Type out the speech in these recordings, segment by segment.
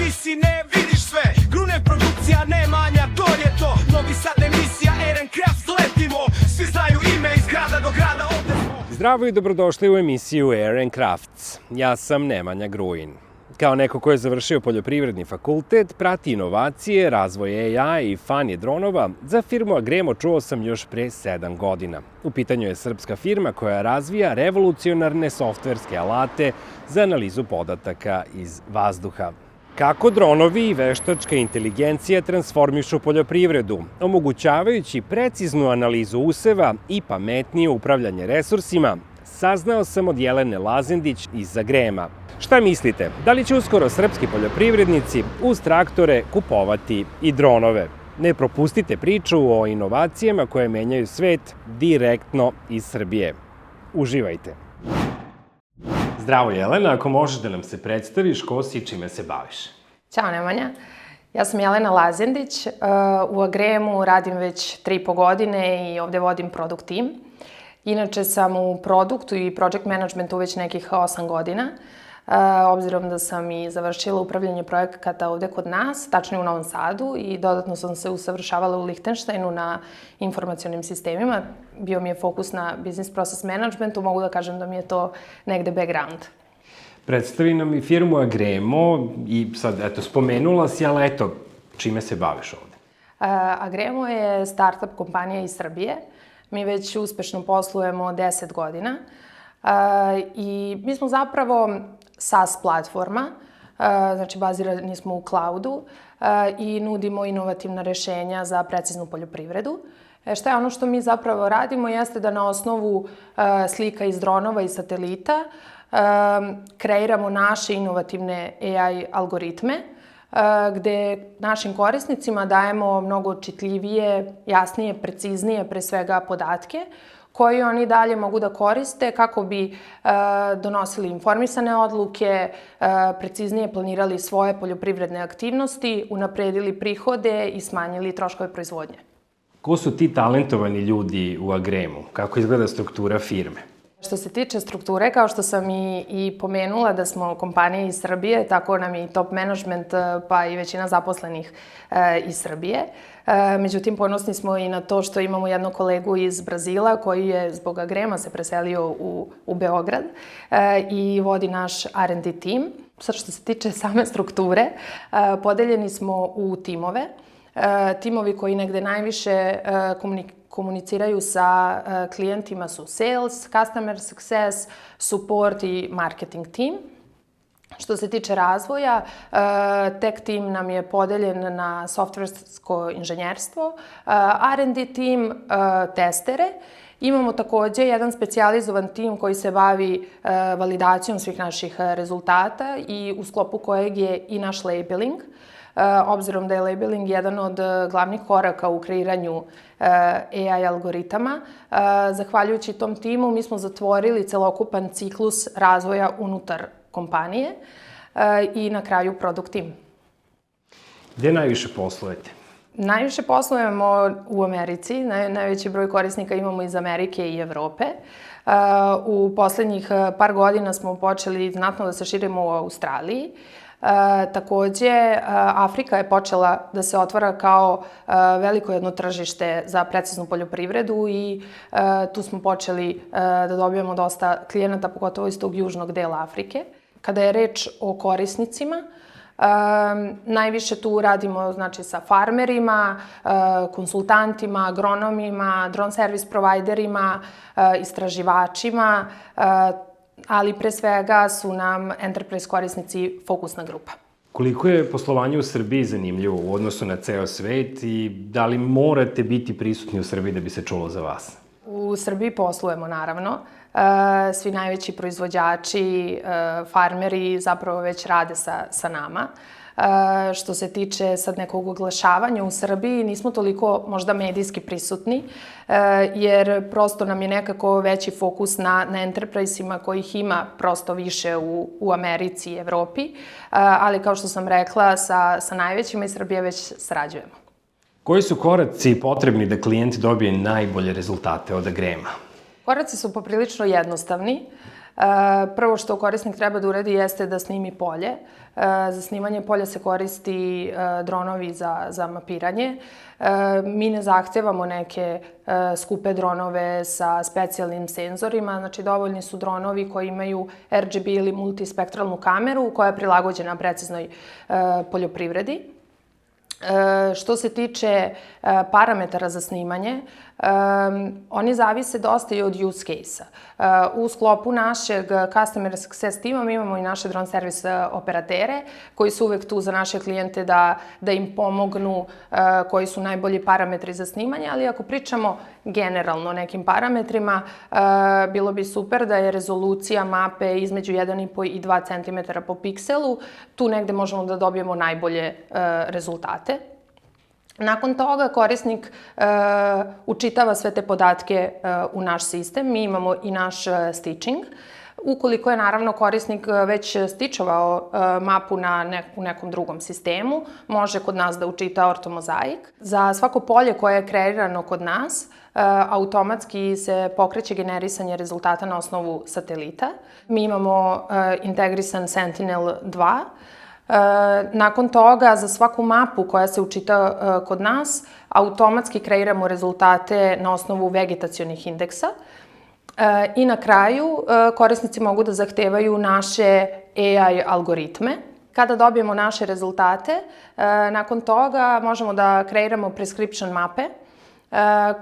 Di si ne vidiš sve, Grune produkcija ne manja, to je to. Novi Sad emisija Aaron Crafts, letimo. Svi znaju ime iz grada do grada, ovde smo. Zdravo i dobrodošli u emisiju Aaron Crafts. Ja sam Nemanja Grujin. Kao neko ko je završio poljoprivredni fakultet, prati inovacije, razvoj AI i fanje dronova, za firmu Agremo čuo sam još pre 7 godina. U pitanju je srpska firma koja razvija revolucionarne softverske alate za analizu podataka iz vazduha. Kako dronovi i veštačka inteligencija transformišu poljoprivredu, omogućavajući preciznu analizu useva i pametnije upravljanje resursima, saznao sam od Jelene Lazendić iz Agrema. Šta mislite, da li će uskoro srpski poljoprivrednici uz traktore kupovati i dronove? Ne propustite priču o inovacijama koje menjaju svet direktno iz Srbije. Uživajte! Zdravo Jelena, ako možeš da nam se predstaviš, ko si i čime se baviš? Ćao Nemanja, ja sam Jelena Lazendić, u Agremu radim već 3,5 godine i ovde vodim produkt tim. Inače sam u produktu i project managementu već nekih 8 godina, obzirom da sam i završila upravljanje projekata ovde kod nas, tačnije u Novom Sadu, i dodatno sam se usavršavala u Lihtenštajnu na informacionim sistemima. Bio mi je fokus na business process managementu, mogu da kažem da mi je to negde background. Predstavi nam i firmu Agremo i sad, spomenula si, ali čime se baviš ovde? Agremo je startup kompanija iz Srbije. Mi već uspešno poslujemo 10 godina i mi smo zapravo SaaS platforma, znači bazirani smo u cloudu i nudimo inovativna rešenja za preciznu poljoprivredu. Šta je ono što mi zapravo radimo jeste da na osnovu slika iz dronova i satelita kreiramo naše inovativne AI algoritme, gde našim korisnicima dajemo mnogo čitljivije, jasnije, preciznije pre svega podatke koji oni dalje mogu da koriste kako bi donosili informisane odluke, preciznije planirali svoje poljoprivredne aktivnosti, unapredili prihode i smanjili troškove proizvodnje. Ko su ti talentovani ljudi u Agremu? Kako izgleda struktura firme? Što se tiče strukture, kao što sam i pomenula da smo kompanija iz Srbije, tako nam je i top management pa i većina zaposlenih iz Srbije. Međutim, ponosni smo i na to što imamo jednog kolegu iz Brazila koji je zbog Agrema se preselio u Beograd i vodi naš R&D tim. Sad što se tiče same strukture, podeljeni smo u timove. Timovi koji negde najviše komuniciraju sa klijentima su sales, customer success, support i marketing tim. Što se tiče razvoja, tech tim nam je podeljen na softversko inženjerstvo, R&D tim, testere. Imamo takođe jedan specijalizovan tim koji se bavi validacijom svih naših rezultata i u sklopu kojeg je i naš labeling. Obzirom da je labeling jedan od glavnih koraka u kreiranju AI algoritama. Zahvaljujući tom timu mi smo zatvorili celokupan ciklus razvoja unutar kompanije i na kraju produkt tim. Gde najviše poslujete? Najviše poslujemo u Americi, najveći broj korisnika imamo iz Amerike i Evrope. U poslednjih par godina smo počeli znatno da se širimo u Australiji. Takođe, Afrika je počela da se otvara kao veliko jedno tržište za preciznu poljoprivredu i tu smo počeli da dobijamo dosta klijenata, pogotovo iz tog južnog dela Afrike. Kada je reč o korisnicima, najviše tu radimo znači, sa farmerima, konsultantima, agronomima, drone service providerima, istraživačima, ali pre svega su nam enterprise korisnici fokusna grupa. Koliko je poslovanje u Srbiji zanimljivo u odnosu na ceo svet i da li morate biti prisutni u Srbiji da bi se čulo za vas? U Srbiji poslujemo, naravno. Svi najveći proizvođači, farmeri zapravo već rade sa nama. Što se tiče sad nekog oglašavanja u Srbiji, nismo toliko možda medijski prisutni, jer prosto nam je nekako veći fokus na enterprise-ima kojih ima prosto više u Americi i Evropi, ali kao što sam rekla, sa najvećima iz Srbije već sarađujemo. Koji su koraci potrebni da klijent dobije najbolje rezultate od Agrema? Koraci su poprilično jednostavni. Prvo što korisnik treba da uradi jeste da snimi polje. Za snimanje polja se koristi dronovi za mapiranje. Mi ne zahtevamo neke skupe dronove sa specijalnim senzorima, znači dovoljni su dronovi koji imaju RGB ili multispektralnu kameru koja je prilagođena preciznoj poljoprivredi. Što se tiče parametara za snimanje, oni zavise dosta i od use case-a. U sklopu našeg Customer Success tima mi imamo i naše drone service operatere koji su uvek tu za naše klijente da im pomognu koji su najbolji parametri za snimanje, ali ako pričamo generalno o nekim parametrima, bilo bi super da je rezolucija mape između 1,5 i 2 cm po pikselu. Tu negde možemo da dobijemo najbolje rezultate. Nakon toga korisnik učitava sve te podatke u naš sistem. Mi imamo i naš stitching. Ukoliko je naravno korisnik već stičovao mapu u nekom drugom sistemu, može kod nas da učita ortomozaik. Za svako polje koje je kreirano kod nas, automatski se pokreće generisanje rezultata na osnovu satelita. Mi imamo integrisan Sentinel-2. Nakon toga, za svaku mapu koja se učita kod nas, automatski kreiramo rezultate na osnovu vegetacionih indeksa. I na kraju, korisnici mogu da zahtevaju naše AI algoritme. Kada dobijemo naše rezultate, nakon toga možemo da kreiramo prescription mape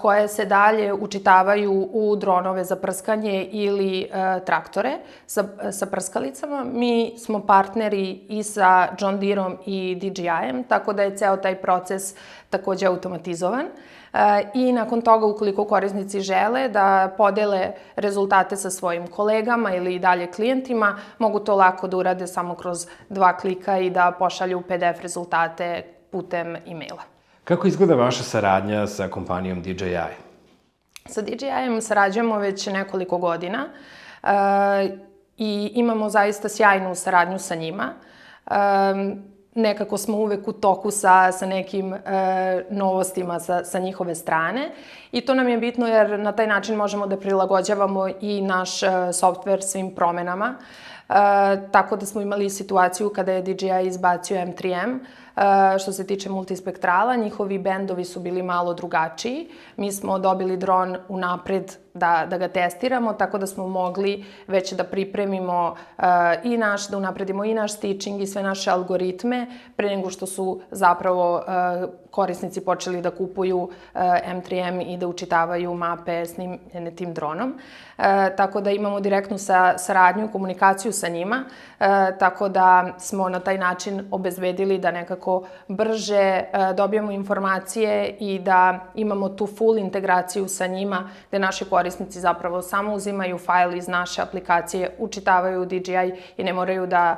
koje se dalje učitavaju u dronove za prskanje ili traktore sa prskalicama. Mi smo partneri i sa John Deerom i DJI-em, tako da je ceo taj proces takođe automatizovan. I nakon toga, ukoliko korisnici žele da podele rezultate sa svojim kolegama ili dalje klijentima, mogu to lako da urade samo kroz 2 klika i da pošalju PDF rezultate putem e-maila. Kako izgleda vaša saradnja sa kompanijom DJI? Sa DJI-em sarađujemo već nekoliko godina i imamo zaista sjajnu saradnju sa njima. Nekako smo uvek u toku sa nekim novostima sa njihove strane i to nam je bitno jer na taj način možemo da prilagođavamo i naš softver svim promenama. Tako da smo imali situaciju kada je DJI izbacio M3M. Što se tiče multispektrala, njihovi bendovi su bili malo drugačiji. Mi smo dobili dron unapred da ga testiramo, tako da smo mogli već da pripremimo da unapredimo i naš stitching i sve naše algoritme pre nego što su zapravo korisnici počeli da kupuju M3M i da učitavaju mape snimljene tim dronom. Tako da imamo direktnu saradnju i komunikaciju sa njima, tako da smo na taj način obezbedili da nekako brže dobijemo informacije i da imamo tu full integraciju sa njima, gde naši korisnici zapravo samo uzimaju fajl iz naše aplikacije, učitavaju DJI i ne moraju da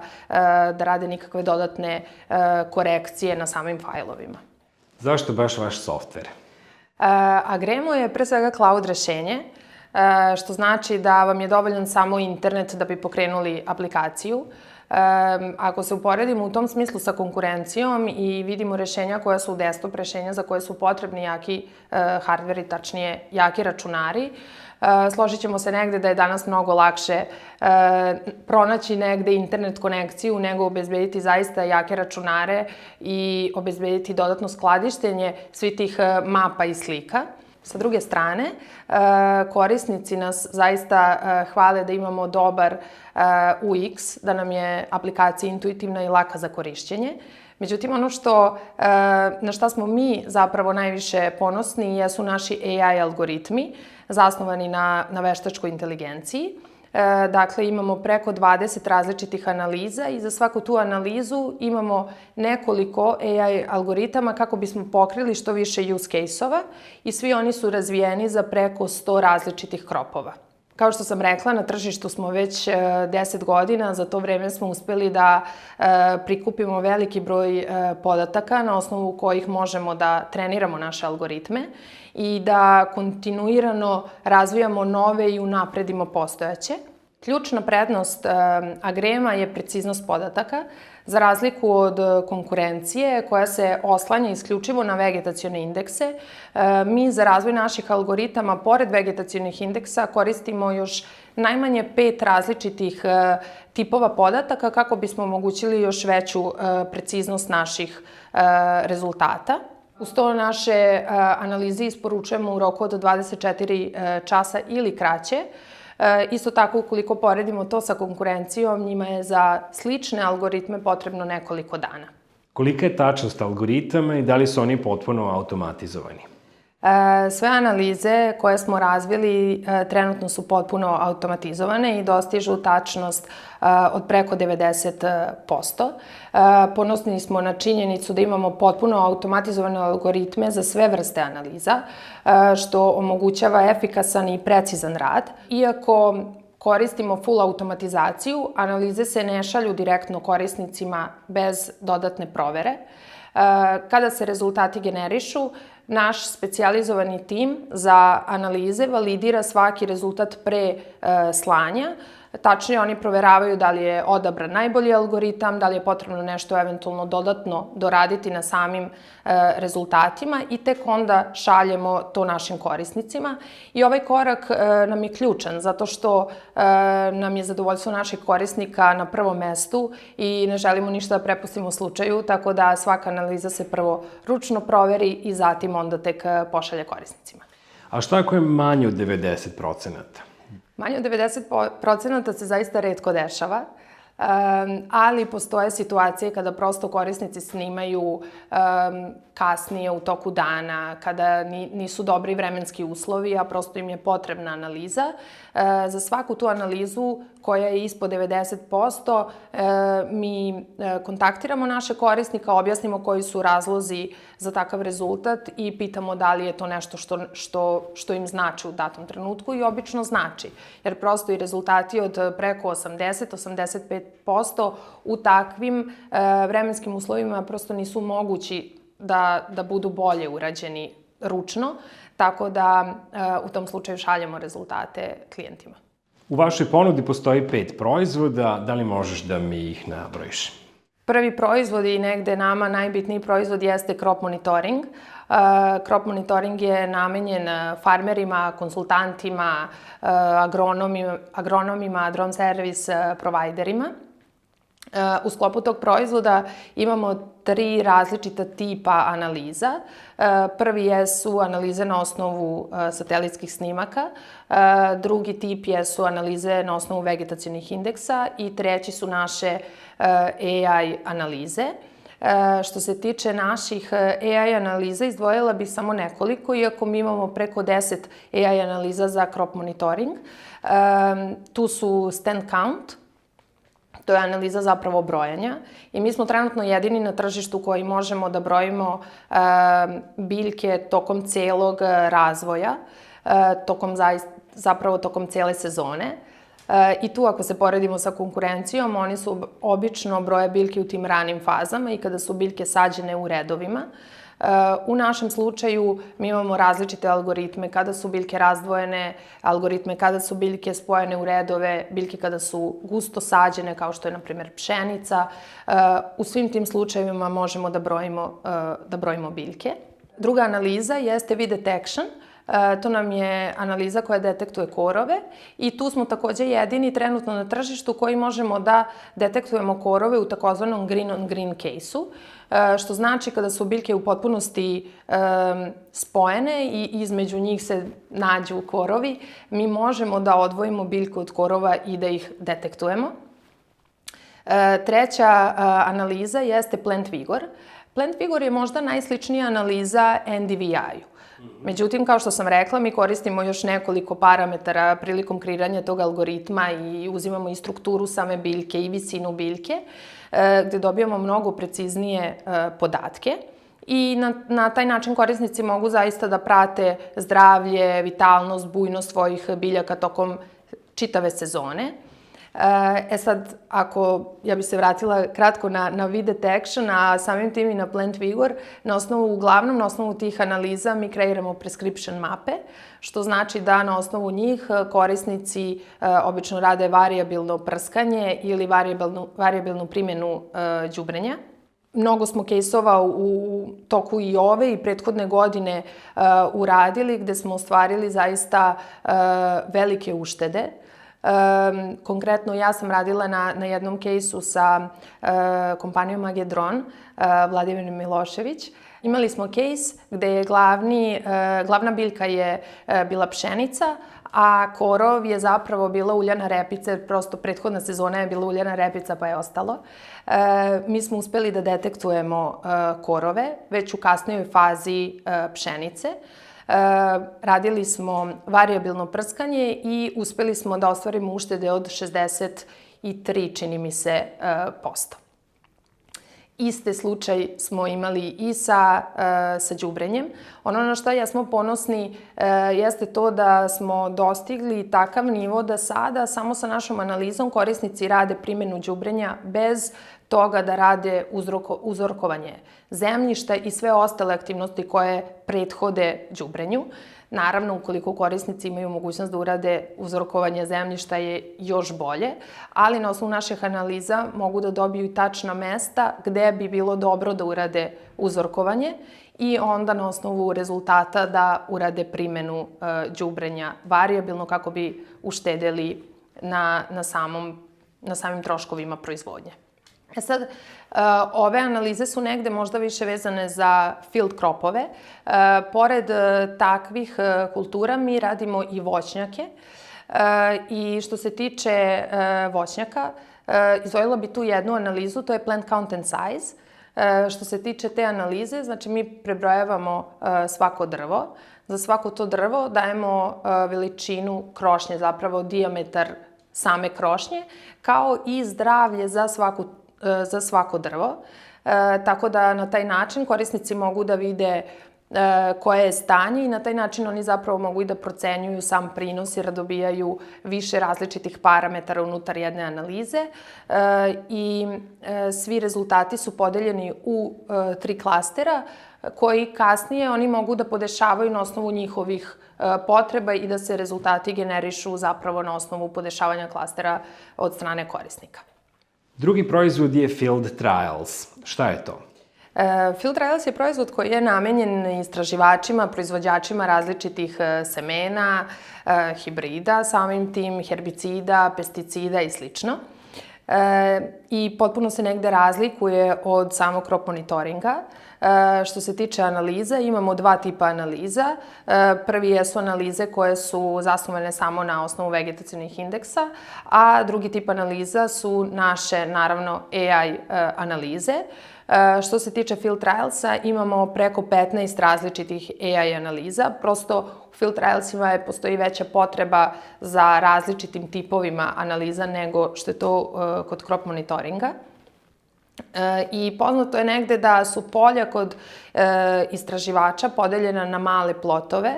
rade nikakve dodatne korekcije na samim fajlovima. Zašto baš vaš softver? Agremo je pre svega cloud rešenje, što znači da vam je dovoljan samo internet da bi pokrenuli aplikaciju. Ako se uporedimo u tom smislu sa konkurencijom i vidimo rešenja koja su desktop rešenja za koje su potrebni jaki hardveri, tačnije jaki računari, složit ćemo se negde da je danas mnogo lakše pronaći negde internet konekciju nego obezbediti zaista jake računare i obezbediti dodatno skladištenje svih tih mapa i slika. Sa druge strane, korisnici nas zaista hvale da imamo dobar UX, da nam je aplikacija intuitivna i laka za korišćenje. Međutim, ono na šta smo mi zapravo najviše ponosni jesu naši AI algoritmi, zasnovani na veštačkoj inteligenciji. Dakle, imamo preko 20 različitih analiza i za svaku tu analizu imamo nekoliko AI algoritama kako bismo pokrili što više use case-ova i svi oni su razvijeni za preko 100 različitih kropova. Kao što sam rekla, na tržištu smo već 10 godina, za to vreme smo uspeli da prikupimo veliki broj podataka na osnovu kojih možemo da treniramo naše algoritme i da kontinuirano razvijamo nove i unapredimo postojeće. Ključna prednost agrema je preciznost podataka, za razliku od konkurencije koja se oslanja isključivo na vegetacione indekse. Mi za razvoj naših algoritama, pored vegetacionih indeksa, koristimo još najmanje 5 različitih tipova podataka kako bismo omogućili još veću preciznost naših rezultata. Uz to naše analize isporučujemo u roku od 24 časa ili kraće. Isto tako, ukoliko poredimo to sa konkurencijom, njima je za slične algoritme potrebno nekoliko dana. Kolika je tačnost algoritama i da li su oni potpuno automatizovani? Sve analize koje smo razvili trenutno su potpuno automatizovane i dostižu tačnost od preko 90%. Ponosni smo na činjenicu da imamo potpuno automatizovane algoritme za sve vrste analiza, što omogućava efikasan i precizan rad. Iako koristimo full automatizaciju, analize se ne šalju direktno korisnicima bez dodatne provere. Kada se rezultati generišu, naš specijalizovani tim za analize validira svaki rezultat pre slanja. Tačnije, oni proveravaju da li je odabran najbolji algoritam, da li je potrebno nešto eventualno dodatno doraditi na samim rezultatima i tek onda šaljemo to našim korisnicima. I ovaj korak nam je ključan zato što nam je zadovoljstvo naših korisnika na prvom mestu i ne želimo ništa da prepustimo slučaju, tako da svaka analiza se prvo ručno proveri i zatim onda tek pošalje korisnicima. A šta ako je manje od 90%? Manje od 90% se zaista retko dešava, ali postoje situacije kada prosto korisnici snimaju kasnije u toku dana, kada nisu dobri vremenski uslovi, a prosto im je potrebna analiza. Za svaku tu analizu koja je ispod 90%, mi kontaktiramo naše korisnika, objasnimo koji su razlozi za takav rezultat i pitamo da li je to nešto što im znači u datom trenutku i obično znači. Jer prosto i rezultati od preko 80-85% u takvim vremenskim uslovima prosto nisu mogući da budu bolje urađeni ručno, tako da u tom slučaju šaljemo rezultate klijentima. U vašoj ponudi postoji 5 proizvoda, da li možeš da mi ih nabrojiš? Prvi proizvod i negde nama najbitniji proizvod jeste crop monitoring. Crop monitoring je namenjen farmerima, konsultantima, agronomima, drone service providerima. U sklopu tog proizvoda imamo 3 različita tipa analiza. Prvi jesu analize na osnovu satelitskih snimaka, drugi tip jesu analize na osnovu vegetacionih indeksa i treći su naše AI analize. Što se tiče naših AI analiza, izdvojila bih samo nekoliko, iako mi imamo preko 10 AI analiza za crop monitoring. Tu su stand count, to je analiza zapravo brojanja i mi smo trenutno jedini na tržištu koji možemo da brojimo biljke tokom celog razvoja, tokom cele sezone. I tu ako se poredimo sa konkurencijom, oni su obično broje biljke u tim ranim fazama i kada su biljke sađene u redovima. U našem slučaju mi imamo različite algoritme kada su biljke razdvojene, algoritme kada su biljke spojene u redove, biljke kada su gusto sađene kao što je na primjer pšenica. U svim tim slučajevima možemo da brojimo biljke. Druga analiza jeste weed detection. To nam je analiza koja detektuje korove i tu smo takođe jedini trenutno na tržištu koji možemo da detektujemo korove u takozvanom green on green case-u, što znači kada su biljke u potpunosti spojene i između njih se nađu korovi, mi možemo da odvojimo biljku od korova i da ih detektujemo. Treća analiza jeste plant vigor. Plant vigor je možda najsličnija analiza NDVI-u. Međutim, kao što sam rekla, mi koristimo još nekoliko parametara prilikom kreiranja tog algoritma i uzimamo i strukturu same biljke i visinu biljke, gde dobijamo mnogo preciznije podatke. I na taj način korisnici mogu zaista da prate zdravlje, vitalnost, bujnost svojih biljaka tokom čitave sezone. Sad, ja bi se vratila kratko na Vid Detection, a samim tim i na Plant Vigor, uglavnom na osnovu tih analiza mi kreiramo prescription mape, što znači da na osnovu njih korisnici obično rade varijabilno prskanje ili varijabilnu primjenu đubrenja. Mnogo smo kejsova u toku i ove i prethodne godine uradili, gde smo ostvarili zaista velike uštede. Konkretno, ja sam radila na jednom kejsu sa kompanijom Agedron, Vladimir Milošević. Imali smo kejs gde je glavna biljka je bila pšenica, a korov je zapravo bila uljana repica, jer prosto prethodna sezona je bila uljana repica pa je ostalo. Mi smo uspeli da detektujemo korove već u kasnijoj fazi pšenice. Radili smo varijabilno prskanje i uspeli smo da ostvarimo uštede od 63, čini mi se, posto. Iste slučaj smo imali i sa đubrenjem. Ono na što jesmo ponosni jeste to da smo dostigli takav nivo da sada samo sa našom analizom korisnici rade primjenu đubrenja bez toga da rade uzorkovanje zemljišta i sve ostale aktivnosti koje prethode đubrenju. Naravno, ukoliko korisnici imaju mogućnost da urade uzorkovanje zemljišta je još bolje, ali na osnovu naših analiza mogu da dobiju i tačna mesta gde bi bilo dobro da urade uzorkovanje i onda na osnovu rezultata da urade primjenu đubrenja varijabilno kako bi uštedeli na samim troškovima proizvodnje. Sad, ove analize su negde možda više vezane za field cropove. Pored takvih kultura mi radimo i voćnjake. I što se tiče voćnjaka, izdvojila bi tu jednu analizu, to je plant count and size. Što se tiče te analize, znači mi prebrojavamo svako drvo. Za svako to drvo dajemo veličinu krošnje, zapravo dijametar same krošnje, kao i zdravlje za svako drvo. Tako da na taj način korisnici mogu da vide koje je stanje i na taj način oni zapravo mogu i da procenjuju sam prinos jer dobijaju više različitih parametara unutar jedne analize i svi rezultati su podeljeni u 3 klastera koji kasnije oni mogu da podešavaju na osnovu njihovih potreba i da se rezultati generišu zapravo na osnovu podešavanja klastera od strane korisnika. Drugi proizvod je Field Trials. Šta je to? Field Trials je proizvod koji je namenjen istraživačima, proizvođačima različitih semena, hibrida, samim tim herbicida, pesticida i slično. I potpuno se negde razlikuje od samog crop monitoringa. Što se tiče analiza, imamo 2 tipa analiza. Prvi jesu analize koje su zasnovane samo na osnovu vegetacionih indeksa, a drugi tip analiza su naše, naravno, AI analize. Što se tiče Field Trialsa, imamo preko 15 različitih AI analiza. Prosto u Field Trialsima postoji veća potreba za različitim tipovima analiza nego što je to kod crop monitoringa. I poznato je negde da su polja kod istraživača podeljena na male plotove,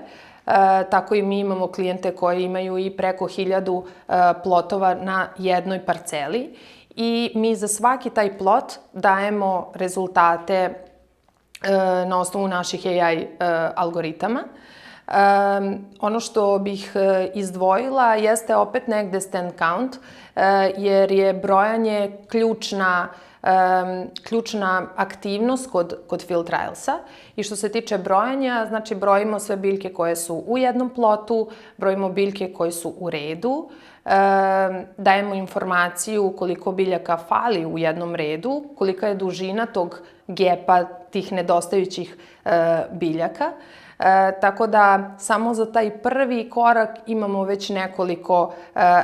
tako i mi imamo klijente koji imaju i preko 1000 plotova na jednoj parceli i mi za svaki taj plot dajemo rezultate na osnovu naših AI algoritama. Ono što bih izdvojila jeste opet negde stand count, jer je brojanje ključna aktivnost kod Field Trialsa. I što se tiče brojanja, znači brojimo sve biljke koje su u jednom plotu, brojimo biljke koje su u redu, dajemo informaciju koliko biljaka fali u jednom redu, kolika je dužina tog gepa, tih nedostajućih biljaka. Tako da samo za taj prvi korak imamo već nekoliko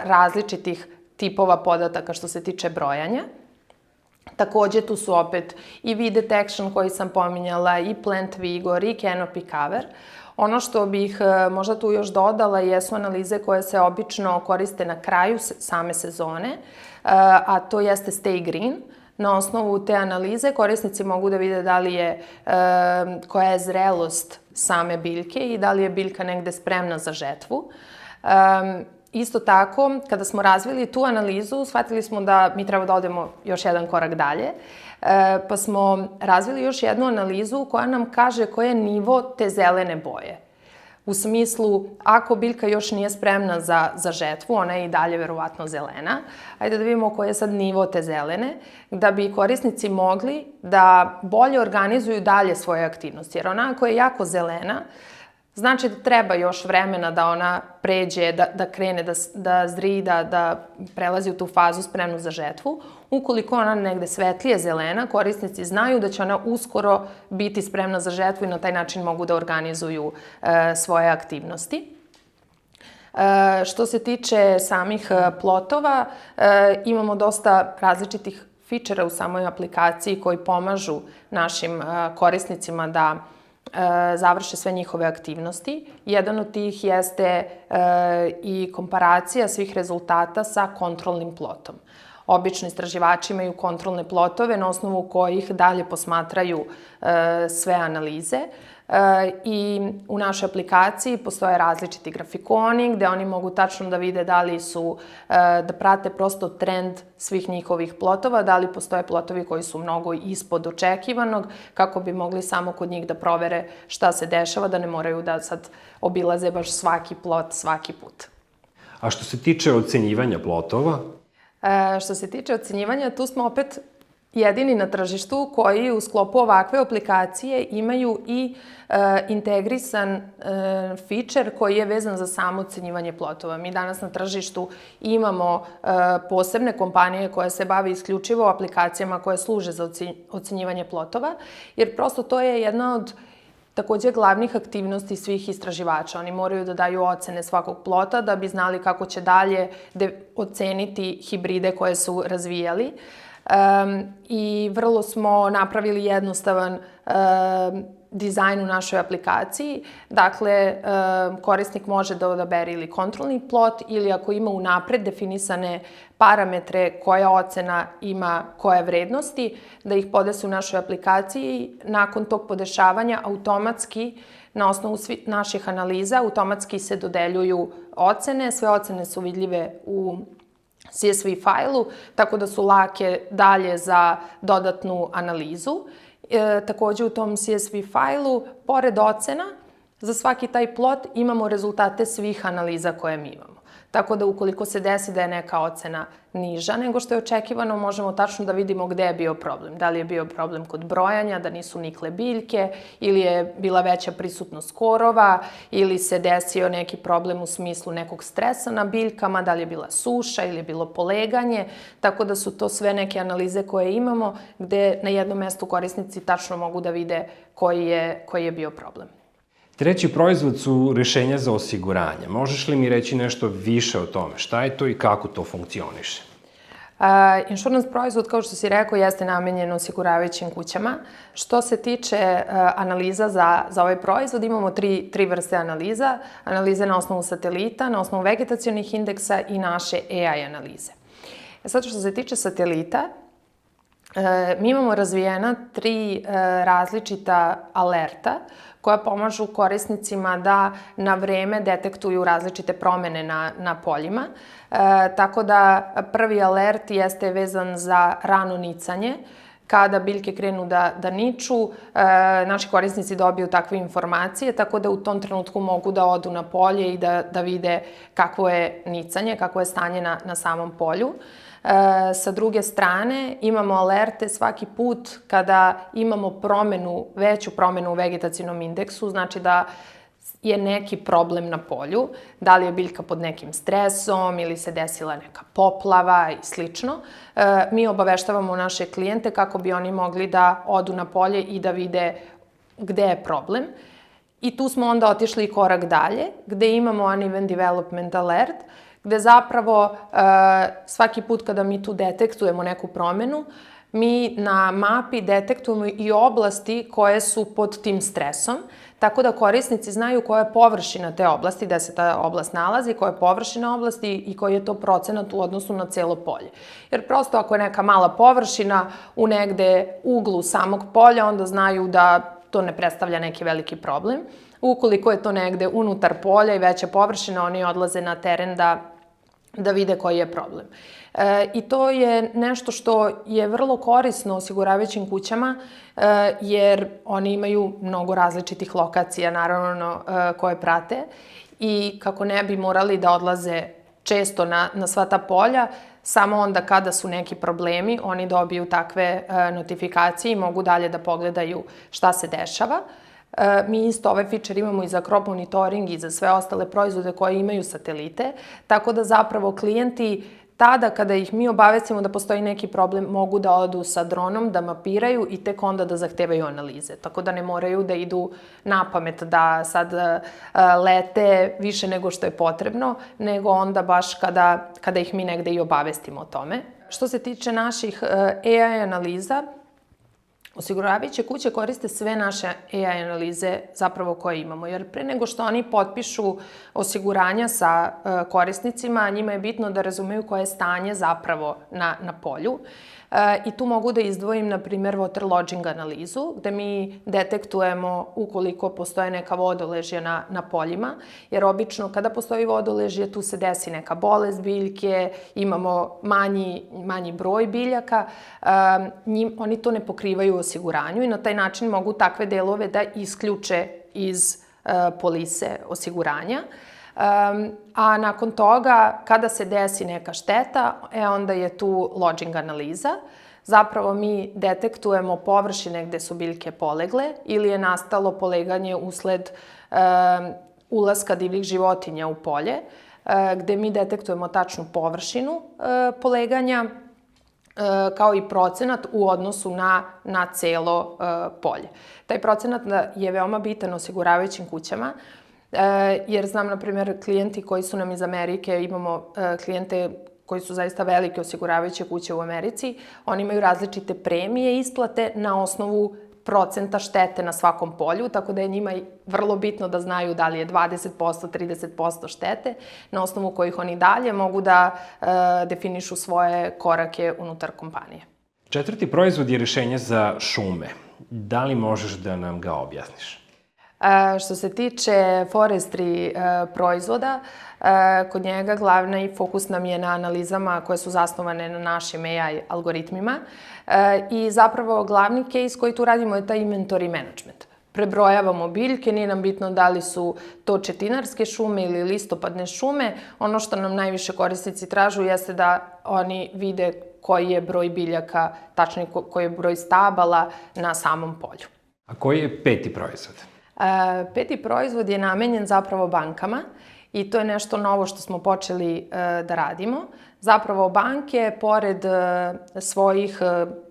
različitih tipova podataka što se tiče brojanja. Takođe, tu su opet i Vid Detection koji sam pominjala, i Plant Vigor, i Canopy Cover. Ono što bih možda tu još dodala jesu analize koje se obično koriste na kraju same sezone, a to jeste Stay Green. Na osnovu te analize korisnici mogu da vide koja je zrelost same biljke i da li je biljka negde spremna za žetvu. Isto tako, kada smo razvili tu analizu, shvatili smo da mi treba da odemo još jedan korak dalje, pa smo razvili još jednu analizu koja nam kaže koji je nivo te zelene boje. U smislu, ako biljka još nije spremna za žetvu, ona je i dalje verovatno zelena, ajde da vidimo koji je sad nivo te zelene, da bi korisnici mogli da bolje organizuju dalje svoje aktivnosti. Jer ona koja je jako zelena, znači da treba još vremena da ona pređe, da krene, da zri, da prelazi u tu fazu spremnu za žetvu. Ukoliko ona negde svetlije zelena, korisnici znaju da će ona uskoro biti spremna za žetvu i na taj način mogu da organizuju svoje aktivnosti. Što se tiče samih plotova, imamo dosta različitih fičera u samoj aplikaciji koji pomažu našim korisnicima da završe sve njihove aktivnosti. Jedan od tih jeste i komparacija svih rezultata sa kontrolnim plotom. Obično istraživači imaju kontrolne plotove na osnovu kojih dalje posmatraju sve analize i u našoj aplikaciji postoje različiti grafikoni gde oni mogu tačno da vide da li su, da prate prosto trend svih njihovih plotova, da li postoje plotovi koji su mnogo ispod očekivanog, kako bi mogli samo kod njih da provere šta se dešava, da ne moraju da sad obilaze baš svaki plot svaki put. A što se tiče ocenjivanja plotova? Što se tiče ocenjivanja, tu smo opet jedini na tržištu koji u sklopu ovakve aplikacije imaju i integrisan feature koji je vezan za samo ocenjivanje plotova. Mi danas na tržištu imamo posebne kompanije koje se bave isključivo aplikacijama koje služe za ocenjivanje plotova, jer prosto to je jedna od takođe glavnih aktivnosti svih istraživača. Oni moraju da daju ocene svakog plota da bi znali kako će dalje oceniti hibride koje su razvijali. I vrlo smo napravili jednostavan dizajn u našoj aplikaciji. Dakle, korisnik može da odabere ili kontrolni plot ili ako ima unapred definisane parametre koja ocena ima koje vrednosti, da ih podese u našoj aplikaciji. Nakon tog podešavanja automatski, na osnovu naših analiza, automatski se dodeljuju ocene. Sve ocene su vidljive u CSV fajlu, tako da su lake dalje za dodatnu analizu. Takođe u tom CSV fajlu, pored ocena, za svaki taj plot imamo rezultate svih analiza koje mi imamo. Tako da ukoliko se desi da je neka ocena niža nego što je očekivano, možemo tačno da vidimo gde je bio problem. Da li je bio problem kod brojanja, da nisu nikle biljke, ili je bila veća prisutnost korova, ili se desio neki problem u smislu nekog stresa na biljkama, da li je bila suša ili je bilo poleganje. Tako da su to sve neke analize koje imamo gde na jednom mestu korisnici tačno mogu da vide koji je bio problem. Treći proizvod su rešenja za osiguranje. Možeš li mi reći nešto više o tome? Šta je to i kako to funkcioniše? Insurance proizvod, kao što si rekao, jeste namenjen osiguravajućim kućama. Što se tiče analiza za ovaj proizvod, imamo tri vrste analiza. Analize na osnovu satelita, na osnovu vegetacionih indeksa i naše AI analize. Sad što se tiče satelita, mi imamo razvijena 3 različita alerta koja pomažu korisnicima da na vreme detektuju različite promene na poljima. Tako da prvi alert jeste vezan za rano nicanje. Kada biljke krenu da niču, naši korisnici dobiju takve informacije, tako da u tom trenutku mogu da odu na polje i da vide kakvo je nicanje, kakvo je stanje na samom polju. Sa druge strane, imamo alerte svaki put kada imamo veću promenu u vegetacionom indeksu, znači da je neki problem na polju, da li je biljka pod nekim stresom ili se desila neka poplava i slično. Mi obaveštavamo naše klijente kako bi oni mogli da odu na polje i da vide gde je problem. I tu smo onda otišli korak dalje, gde imamo uneven development alert, gde zapravo svaki put kada mi tu detektujemo neku promenu, mi na mapi detektujemo i oblasti koje su pod tim stresom, tako da korisnici znaju koja je površina te oblasti, gde se ta oblast nalazi, koja je površina oblasti i koji je to procenat u odnosu na celo polje. Jer prosto ako je neka mala površina u negde uglu samog polja, onda znaju da to ne predstavlja neki veliki problem. Ukoliko je to negde unutar polja i veća površina, oni odlaze na teren da da vide koji je problem. I to je nešto što je vrlo korisno osiguravajućim kućama, jer oni imaju mnogo različitih lokacija, naravno, koje prate i kako ne bi morali da odlaze često na sva ta polja, samo onda kada su neki problemi, oni dobiju takve notifikacije i mogu dalje da pogledaju šta se dešava. Mi isto ovaj feature imamo i za crop monitoring i za sve ostale proizvode koje imaju satelite, tako da zapravo klijenti tada kada ih mi obavestimo da postoji neki problem mogu da odu sa dronom, da mapiraju i tek onda da zahtevaju analize. Tako da ne moraju da idu na pamet da sad lete više nego što je potrebno, nego onda baš kada ih mi negde i obavestimo o tome. Što se tiče naših AI analiza, osiguravajuće kuće koriste sve naše AI analize zapravo koje imamo, jer pre nego što oni potpišu osiguranja sa korisnicima, njima je bitno da razumeju koje je stanje zapravo na polju. I tu mogu da izdvojim, na primjer, water lodging analizu, gde mi detektujemo ukoliko postoje neka vodoležja na poljima, jer obično kada postoji vodoležje tu se desi neka bolest biljke, imamo manji broj biljaka, oni to ne pokrivaju u osiguranju i na taj način mogu takve delove da isključe iz polise osiguranja. A nakon toga, kada se desi neka šteta, onda je tu lodging analiza. Zapravo mi detektujemo površine gde su biljke polegle ili je nastalo poleganje usled ulaska divljih životinja u polje, gde mi detektujemo tačnu površinu poleganja, kao i procenat u odnosu na celo polje. Taj procenat je veoma bitan osiguravajućim kućama, jer znam, na primjer, klijenti koji su nam iz Amerike, imamo klijente koji su zaista velike osiguravajuće kuće u Americi, oni imaju različite premije isplate na osnovu procenta štete na svakom polju, tako da je njima vrlo bitno da znaju da li je 20%, 30% štete, na osnovu kojih oni dalje mogu da definišu svoje korake unutar kompanije. Četvrti proizvod je rešenje za šume. Da li možeš da nam ga objasniš? Što se tiče forestry proizvoda, kod njega glavni fokus nam je na analizama koje su zasnovane na našim AI algoritmima i zapravo glavni case koji tu radimo je taj inventory management. Prebrojavamo biljke, nije nam bitno da li su to četinarske šume ili listopadne šume. Ono što nam najviše korisnici tražu jeste da oni vide koji je broj biljaka, tačnije koji je broj stabala na samom polju. A koji je peti proizvod? Peti proizvod je namenjen zapravo bankama i to je nešto novo što smo počeli da radimo. Zapravo banke, pored svojih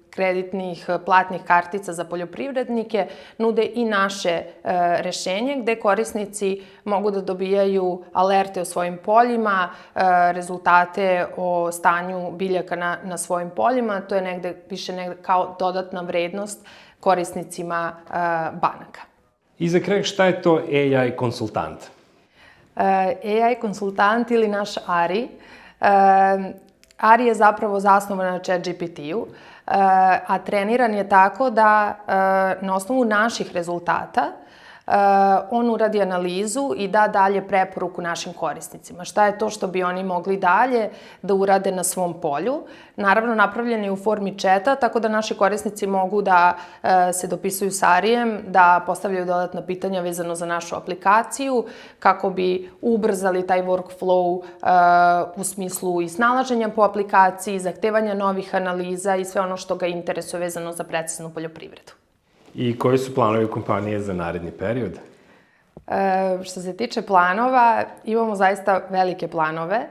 kreditnih platnih kartica za poljoprivrednike, nude i naše rešenje gde korisnici mogu da dobijaju alerte o svojim poljima, rezultate o stanju biljaka na svojim poljima. To je više kao dodatna vrednost korisnicima banaka. I za kraj, šta je to AI konsultant? AI konsultant ili naš ARI. ARI je zapravo zasnovan na ChatGPT-u, a treniran je tako da na osnovu naših rezultata on uradi analizu i da dalje preporuku našim korisnicima. Šta je to što bi oni mogli dalje da urade na svom polju? Naravno, napravljen je u formi chata, tako da naši korisnici mogu da se dopisuju s Arijem, da postavljaju dodatna pitanja vezano za našu aplikaciju, kako bi ubrzali taj workflow u smislu i snalaženja po aplikaciji, zahtevanja novih analiza i sve ono što ga interesuje vezano za preciznu poljoprivredu. I koji su planovi kompanije za naredni period? Što se tiče planova, imamo zaista velike planove.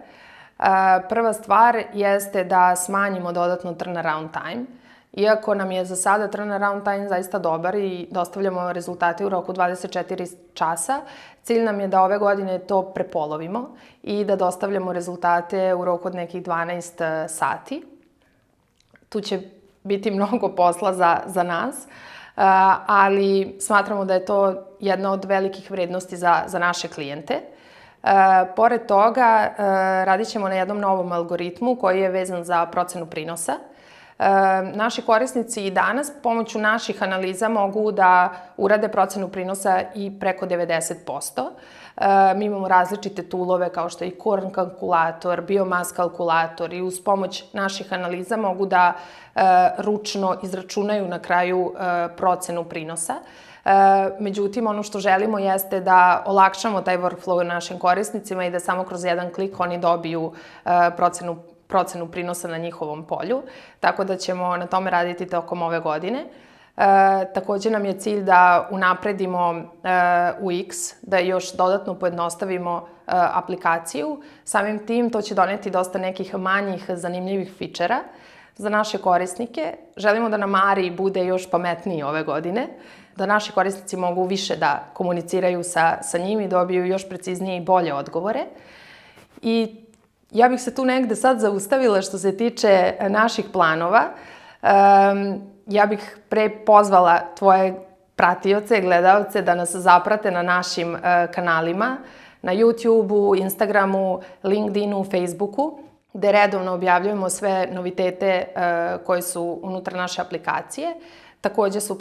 Prva stvar jeste da smanjimo dodatno turnaround time. Iako nam je za sada turnaround time zaista dobar i dostavljamo rezultate u roku 24 časa, cilj nam je da ove godine to prepolovimo i da dostavljamo rezultate u roku od nekih 12 sati. Tu će biti mnogo posla za nas, ali smatramo da je to jedna od velikih vrednosti za naše klijente. Pored toga, radit ćemo na jednom novom algoritmu koji je vezan za procenu prinosa. Naši korisnici i danas pomoću naših analiza mogu da urade procenu prinosa i preko 90%. Mi imamo različite toolove kao što je i Korn kalkulator, biomas kalkulator i uz pomoć naših analiza mogu da ručno izračunaju na kraju procenu prinosa. Međutim, ono što želimo jeste da olakšamo taj workflow našim korisnicima i da samo kroz jedan klik oni dobiju procenu prinosa na njihovom polju. Tako da ćemo na tome raditi tokom ove godine. Takođe nam je cilj da unapredimo UX, da još dodatno pojednostavimo aplikaciju. Samim tim to će doneti dosta nekih manjih zanimljivih fičera za naše korisnike. Želimo da nam Ari bude još pametniji ove godine, da naši korisnici mogu više da komuniciraju sa njim i dobiju još preciznije i bolje odgovore. I ja bih se tu negde sad zaustavila što se tiče naših planova. Ja bih pre pozvala tvoje pratioce, gledaoce da nas zaprate na našim kanalima, na YouTubeu, Instagramu, LinkedInu, Facebooku, gde redovno objavljujemo sve novitete koje su unutar naše aplikacije. Takođe su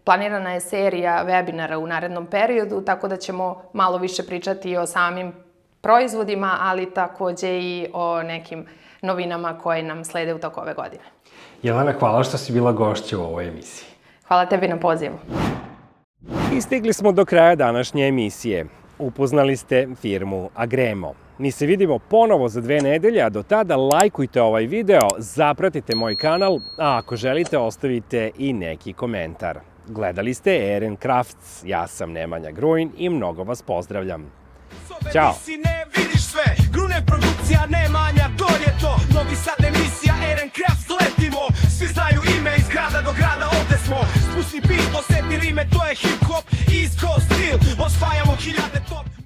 planirana je serija webinara u narednom periodu, tako da ćemo malo više pričati i o samim proizvodima, ali takođe i o nekim novinama koje nam slede u toku ove godine. Jelena, hvala što si bila gošća u ovoj emisiji. Hvala tebi na pozivu. I stigli smo do kraja današnje emisije. Upoznali ste firmu Agremo. Mi se vidimo ponovo za 2 nedelje, a do tada lajkujte ovaj video, zapratite moj kanal, a ako želite ostavite i neki komentar. Gledali ste Aaron Crafts, ja sam Nemanja Gruin i mnogo vas pozdravljam. Ćao! Ne vidiš sve, Gruner produkcija, Nemanja, to je to.